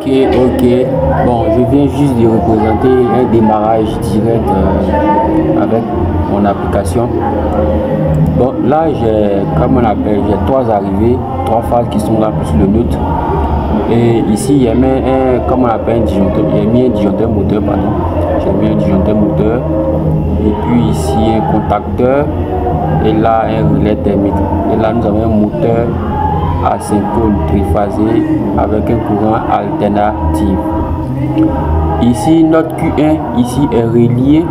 Ok. Bon, je viens juste de représenter un démarrage direct avec mon application. Bon, là, j'ai, comme on appelle, j'ai trois arrivées, trois phases qui sont là plus le neutre. Et ici, il y a mis un, comme on appelle, un disjoncteur. Il y a mis un disjoncteur moteur, pardon. J'ai mis un disjoncteur moteur. Et puis ici, un contacteur. Et là, un relais thermique. Et là, nous avons un moteur asynchrone triphasé avec un courant alternatif. Ici, notre Q1 ici est relié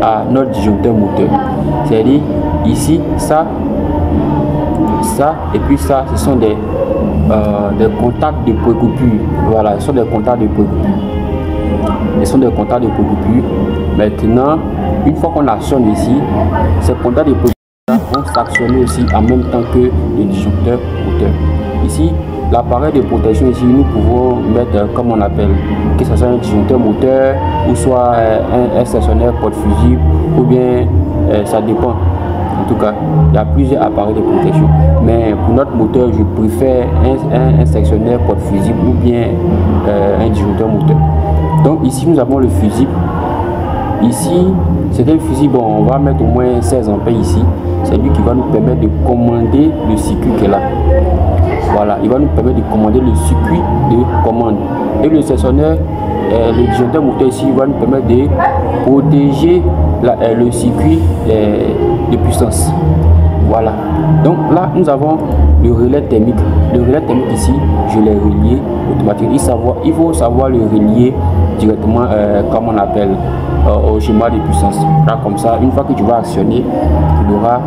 à notre disjoncteur moteur. C'est-à-dire, ici, ça, et puis ça, ce sont des contacts de précoupure. Voilà, ce sont des contacts de précoupure. Ce sont des contacts de précoupure. Maintenant, une fois qu'on actionne ici, ces contacts de précoupure vont s'actionner aussi en même temps que le disjoncteur moteur. Ici, l'appareil de protection ici, nous pouvons mettre comme on appelle, que ce soit un disjoncteur moteur ou soit un sectionnaire porte-fusible ou bien ça dépend. En tout cas, il y a plusieurs appareils de protection. Mais pour notre moteur, je préfère un sectionnaire porte-fusible ou bien un disjoncteur moteur. Donc ici, nous avons le fusible. Ici, c'est un fusible, bon, on va mettre au moins 16 ampères ici. C'est lui qui va nous permettre de commander le circuit qui est là. Voilà, il va nous permettre de commander le circuit de commande. Et le sectionnaire, le disjoncteur moteur ici, va nous permettre de protéger le circuit de puissance. Voilà. Donc là, nous avons le relais thermique. Le relais thermique ici, je l'ai relié automatiquement. Il faut savoir le relier directement, comme on appelle, au schéma de puissance. Là, comme ça, une fois que tu vas actionner, tu auras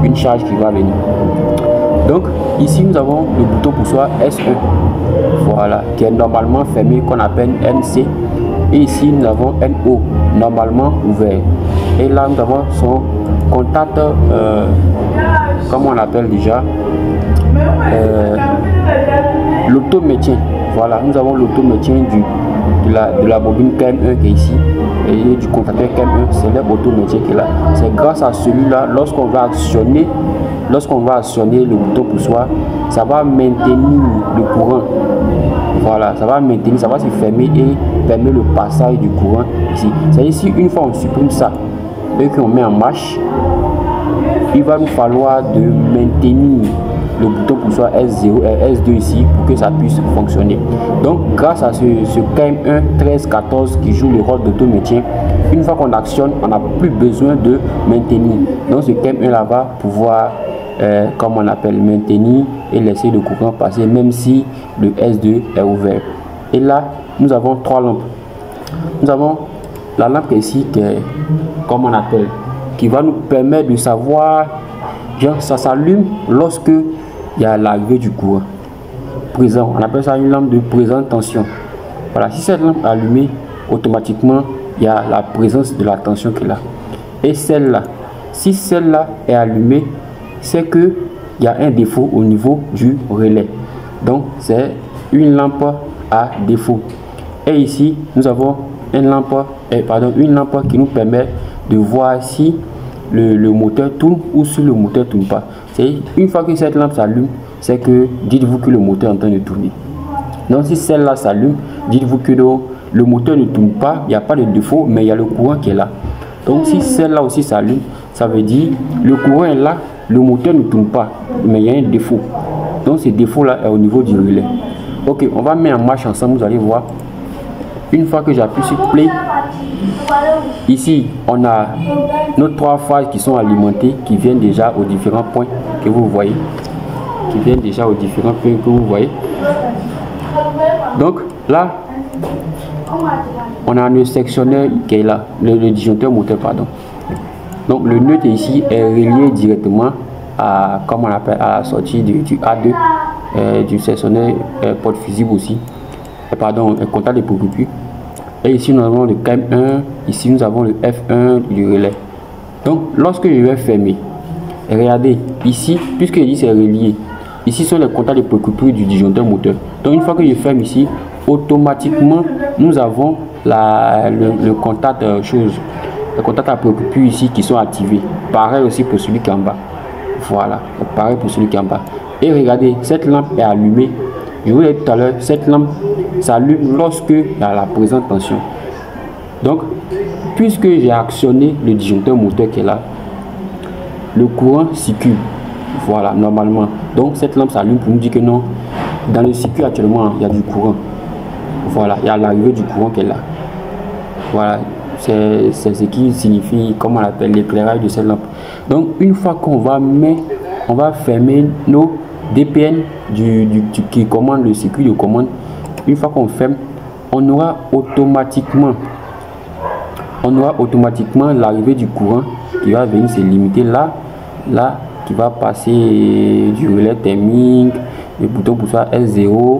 une charge qui va venir. Donc ici, nous avons le bouton poussoir S1. Voilà, qui est normalement fermé, qu'on appelle NC. Et ici, nous avons NO, normalement ouvert. Et là, nous avons son contact, comme on appelle déjà, l'auto-maintien. Voilà, nous avons l'auto-maintien de la bobine KM1 qui est ici et du contacteur KM1, c'est l'auto-maintien qui est là. C'est grâce à celui-là, lorsqu'on va actionner le bouton poussoir, ça va maintenir le courant. Voilà, ça va maintenir, ça va se fermer et permettre le passage du courant ici. C'est ici, une fois on supprime ça et qu'on met en marche, il va nous falloir de maintenir le bouton poussoir S0 et S2 ici pour que ça puisse fonctionner. Donc grâce à ce KM1 1314 qui joue le rôle d'auto-maintien, une fois qu'on actionne, on n'a plus besoin de maintenir. Donc ce KM1 là va pouvoir, comme on appelle, maintenir et laisser le courant passer même si le S2 est ouvert. Et là, nous avons trois lampes. Nous avons la lampe ici qui est, comme on appelle, qui va nous permettre de savoir, genre ça s'allume lorsque il y a l'arrivée du courant présent. On appelle ça une lampe de présente tension. Voilà, si cette lampe est allumée, automatiquement il y a la présence de la tension qui est là. Et celle-là, si celle-là est allumée, c'est que il y a un défaut au niveau du relais. Donc c'est une lampe à défaut. Et ici nous avons une lampe qui nous permet de voir si le moteur tourne ou si le moteur ne tourne pas. C'est une fois que cette lampe s'allume, c'est que dites-vous que le moteur est en train de tourner. Donc si celle-là s'allume, dites-vous que le moteur ne tourne pas, il n'y a pas de défaut, mais il y a le courant qui est là. Donc si celle-là aussi s'allume, ça veut dire le courant est là, le moteur ne tourne pas, mais il y a un défaut. Donc ce défaut-là est au niveau du relais. Ok, on va mettre en marche ensemble, vous allez voir. Une fois que j'appuie sur play, ici on a nos trois phases qui sont alimentées, qui viennent déjà aux différents points que vous voyez. Donc là, on a le sectionneur qui est là, le disjoncteur moteur, pardon. Donc le neutre ici est relié directement à, comme on appelle, à la sortie du A2, du sectionneur porte-fusible aussi. Pardon, un contact de précoupure. Et ici nous avons le KM1, ici nous avons le F1 du relais. Donc lorsque je vais fermer, regardez ici, puisque ici c'est relié, ici sont les contacts de précoupure du disjoncteur moteur. Donc une fois que je ferme ici, automatiquement nous avons le contact les contacts à précoupure ici qui sont activés. Pareil aussi pour celui qui est en bas. Voilà, pareil pour celui qui est en bas. Et regardez, cette lampe est allumée Je vous l'ai dit tout à l'heure, cette lampe s'allume lorsque il y a la présente tension. Donc, puisque j'ai actionné le disjoncteur moteur qui est là, le courant circule. Voilà, normalement. Donc, cette lampe s'allume pour nous dire que non, dans le circuit actuellement, il y a du courant. Voilà, il y a l'arrivée du courant qui est là. Voilà, c'est ce qui signifie, comment on appelle, l'éclairage de cette lampe. Donc, une fois qu'on va fermer nos DPN qui commande le circuit de commande. Une fois qu'on ferme, on aura automatiquement l'arrivée du courant qui va venir se limiter là, qui va passer du relais thermique, le bouton pousseur S0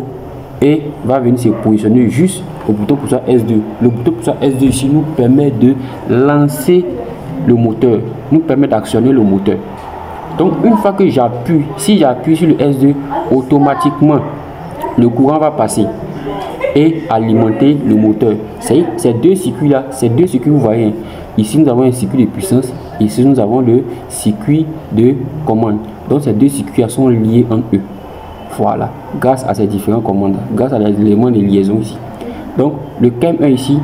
et va venir se positionner juste au bouton pousseur S2. Le bouton pousseur S2 ici nous permet de lancer le moteur, nous permet d'actionner le moteur. Donc une fois que j'appuie, si j'appuie sur le S2, automatiquement le courant va passer et alimenter le moteur. Ces deux circuits là, vous voyez, ici nous avons un circuit de puissance, ici nous avons le circuit de commande. Donc ces deux circuits sont liés entre eux. Voilà, grâce à ces différents commandes, grâce à les éléments de liaison ici. Donc le CAM1 ici,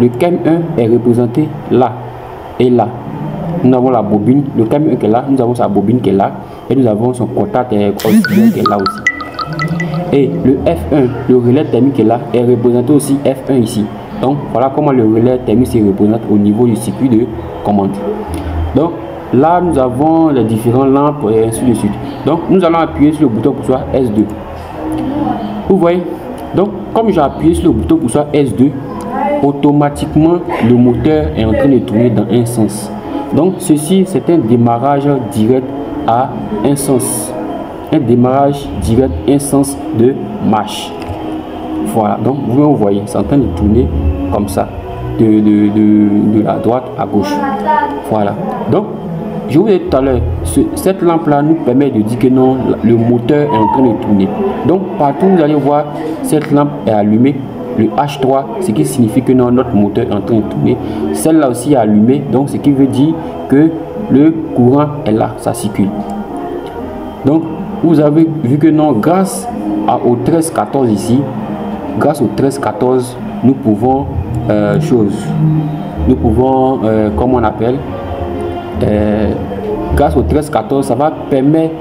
le CAM1 est représenté là et là. Nous avons la bobine, le CAM1 qui est là, nous avons sa bobine qui est là, et nous avons son contact oscillateur qui est là aussi. Et le F1, le relais thermique qui est là, est représenté aussi F1 ici. Donc voilà comment le relais thermique se représente au niveau du circuit de commande. Donc là nous avons les différentes lampes et ainsi de suite. Donc nous allons appuyer sur le bouton pousseur S2. Vous voyez, donc comme j'ai appuyé sur le bouton pousseur S2, automatiquement le moteur est en train de tourner dans un sens. Donc ceci c'est un démarrage direct à un sens. Un démarrage direct, un sens de marche. Voilà, donc vous voyez, c'est en train de tourner comme ça, de la droite à gauche. Voilà, donc je vous ai dit tout à l'heure, cette lampe là nous permet de dire que non, le moteur est en train de tourner. Donc partout vous allez voir cette lampe est allumée, le H3, ce qui signifie que non, notre moteur est en train de tourner. Celle-là aussi est allumée, donc ce qui veut dire que le courant est là, ça circule. Donc vous avez vu que non, grâce au 13-14 ici, grâce au 13-14, nous pouvons comment on appelle, grâce au 13-14, ça va permettre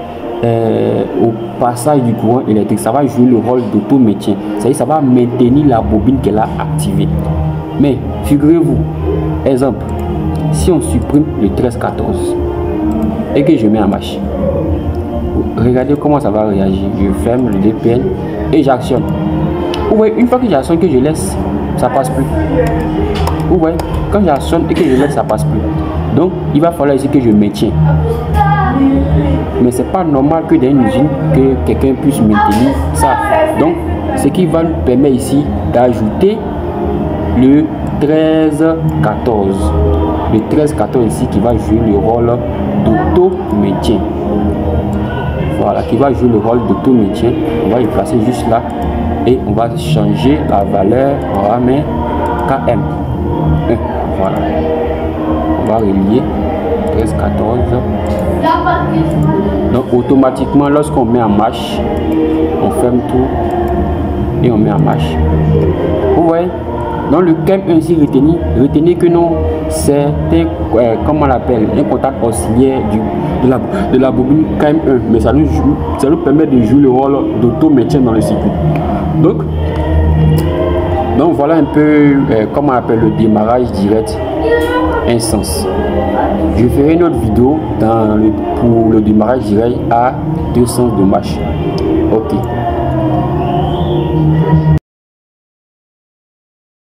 au passage du courant électrique, ça va jouer le rôle d'auto-maintien, c'est-à-dire ça va maintenir la bobine qu'elle a activée. Mais figurez-vous, exemple, si on supprime le 13-14 et que je mets en marche, regardez comment ça va réagir. Je ferme le DPN et j'actionne. Vous voyez, une fois que j'actionne, que je laisse, ça passe plus. Vous voyez, quand j'actionne et que je laisse, ça passe plus. Donc il va falloir ici que je maintienne. Mais c'est pas normal que dans une usine que quelqu'un puisse maintenir ça. Donc ce qui va nous permettre ici d'ajouter le 13-14. Le 13-14 ici qui va jouer le rôle d'auto-maintien. Voilà, qui va jouer le rôle d'auto-maintien. On va le placer juste là et on va changer la valeur. On va mettre KM. Voilà. On va relier 13-14. Donc automatiquement, lorsqu'on met en marche, on ferme tout et on met en marche. Vous voyez? Dans le CAM1 ici, retenez que non, c'est comment on l'appelle, un contact oscillaire de la bobine CAM1, mais ça nous permet de jouer le rôle d'auto-maintien dans le circuit. Donc voilà un peu comment on appelle le démarrage direct un sens. Je ferai une autre vidéo pour le démarrage direct à 2 sens de marche. Ok.